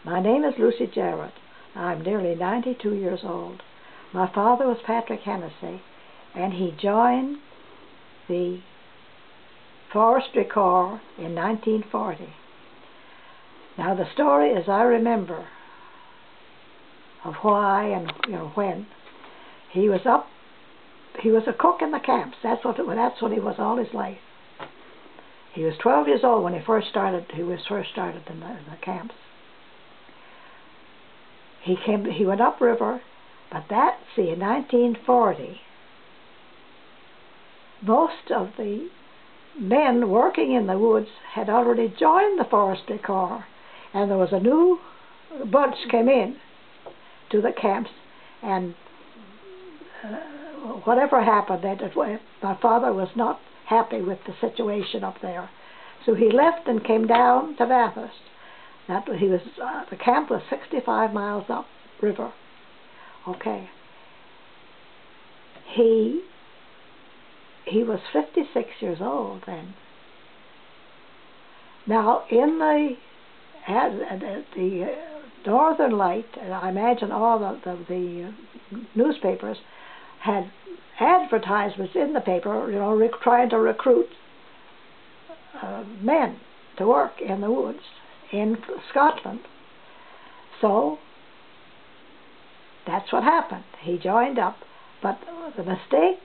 My name is Lucy Jarratt. I'm nearly 92 years old. My father was Patrick Hennessy, and he joined the Forestry Corp in 1940. Now the story, as I remember, of why and when, he was a cook in the camps. That's what he was all his life. He was 12 years old when he first started. He was first started in the camps. He went upriver, but in 1940, most of the men working in the woods had already joined the Forestry Corps, and there was a new bunch came in to the camps, and whatever happened, my father was not happy with the situation up there, so he left and came down to Bathurst. The camp was 65 miles up river. Okay. He was 56 years old then. Now, in the Northern Light, I imagine all the newspapers had advertisements in the paper, trying to recruit men to work in the woods in Scotland. So that's what happened. He joined up, but the mistake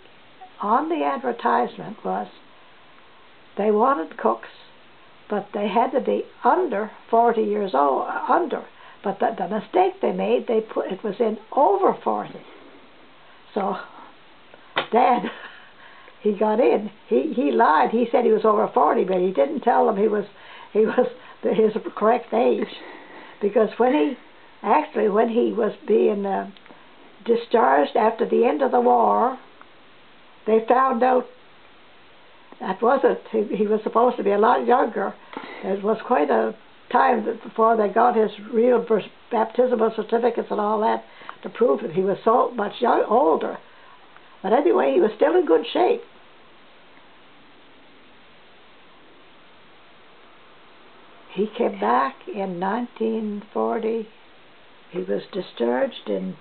on the advertisement was they wanted cooks, but they had to be under 40 years old, But the mistake they made, it was in over 40. So Dad, he got in. He lied. He said he was over 40, but he didn't tell them he was his correct age, because when he was being discharged after the end of the war, they found out that wasn't. He was supposed to be a lot younger. It was quite a time before they got his real baptismal certificates and all that to prove that he was so much older. But anyway, he was still in good shape. He came back in 1940. He was discharged in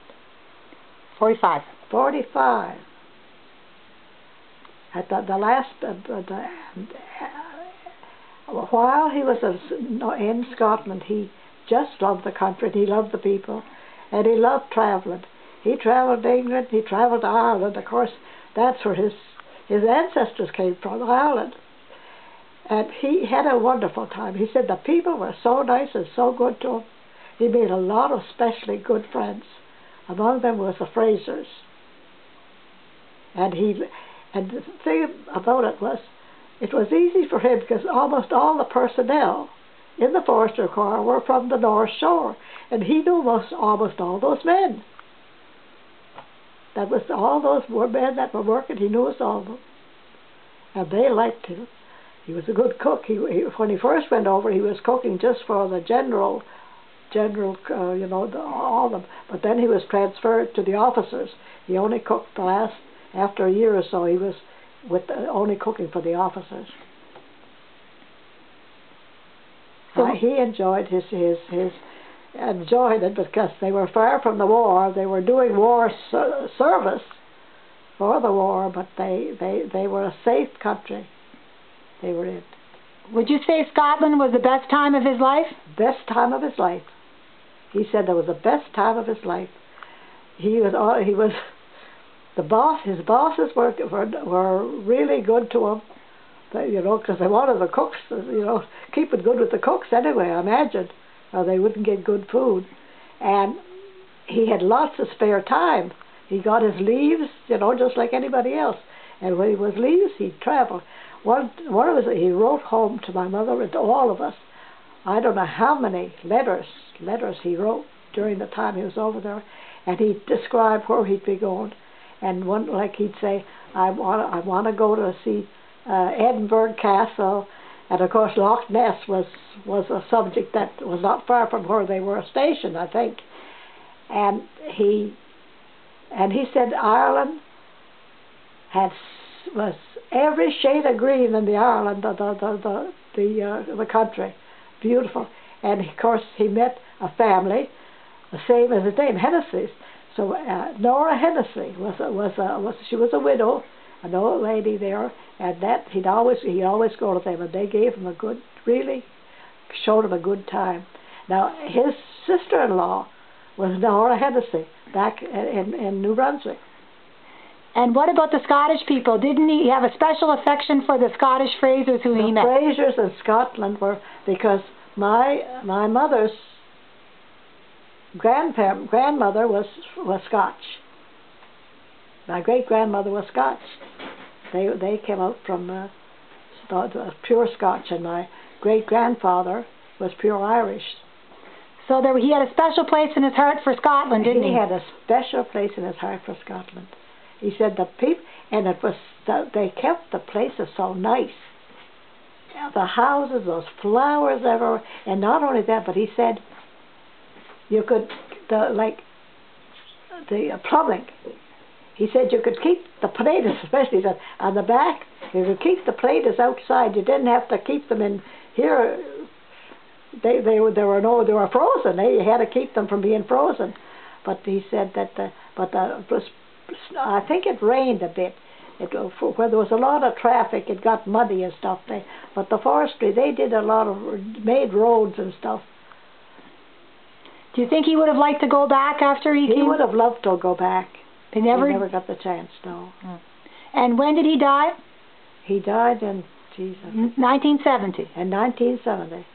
45. 45. At the last, while he was in Scotland, he just loved the country. He loved the people, and he loved traveling. He traveled to England. He traveled to Ireland. Of course, that's where his ancestors came from, Ireland. And he had a wonderful time. He said the people were so nice and so good to him. He made a lot of especially good friends. Among them was the Frasers. And the thing about it was easy for him because almost all the personnel in the Forestry Corps were from the North Shore, and he knew almost all those men. That was all those men that were working. He knew us all of them, and they liked him. He was a good cook. When he first went over, he was cooking just for the general, all of them. But then he was transferred to the officers. He only cooked after a year or so. He was only cooking for the officers. So he enjoyed enjoyed it because they were far from the war. They were doing war service for the war, but they were a safe country. They were in. Would you say Scotland was the best time of his life? Best time of his life. He said that was the best time of his life. He was the boss. His bosses were really good to him. Because they wanted the cooks, keep it good with the cooks anyway, I imagined, or they wouldn't get good food. And he had lots of spare time. He got his leaves, just like anybody else. And when he was leaves, he'd travel. One of he wrote home to my mother and to all of us. I don't know how many letters he wrote during the time he was over there, and he described where he'd be going. And one, like he'd say, I want to go to see Edinburgh Castle, and of course Loch Ness was a subject that was not far from where they were stationed, I think. And he said Ireland was every shade of green in the Ireland, the country, beautiful. And of course he met a family, the same as his name, Hennessy's. So Nora Hennessy she was a widow, an old lady there, and that he'd always go to them, and they gave him really showed him a good time. Now his sister-in-law was Nora Hennessy back in New Brunswick. And what about the Scottish people? Didn't he have a special affection for the Scottish Frasers who he met? The Frasers in Scotland were, because my mother's grandmother was Scotch. My great-grandmother was Scotch. They came out from pure Scotch, and my great-grandfather was pure Irish. So he had a special place in his heart for Scotland, didn't he? He had a special place in his heart for Scotland. He said the people, and they kept the places so nice. The houses, those flowers everywhere, and not only that, but he said you could the plumbing. He said you could keep the potatoes, especially on the back. You could keep the potatoes outside. You didn't have to keep them in here. They were frozen. You had to keep them from being frozen. But he said that I think it rained a bit. Where there was a lot of traffic, it got muddy and stuff. But the forestry, they did a lot of made roads and stuff. Do you think he would have liked to go back after he came? He would have loved to go back. He never got the chance, no. And when did he die? He died in 1970. In 1970.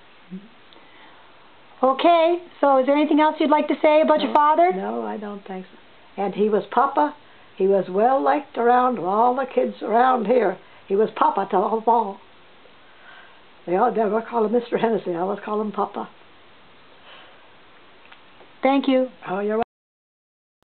Okay, so is there anything else you'd like to say about your father? No, I don't think so. And he was Papa. He was well liked around all the kids around here. He was Papa to all. They never call him Mr. Hennessy. I always call him Papa. Thank you. Oh, you're welcome.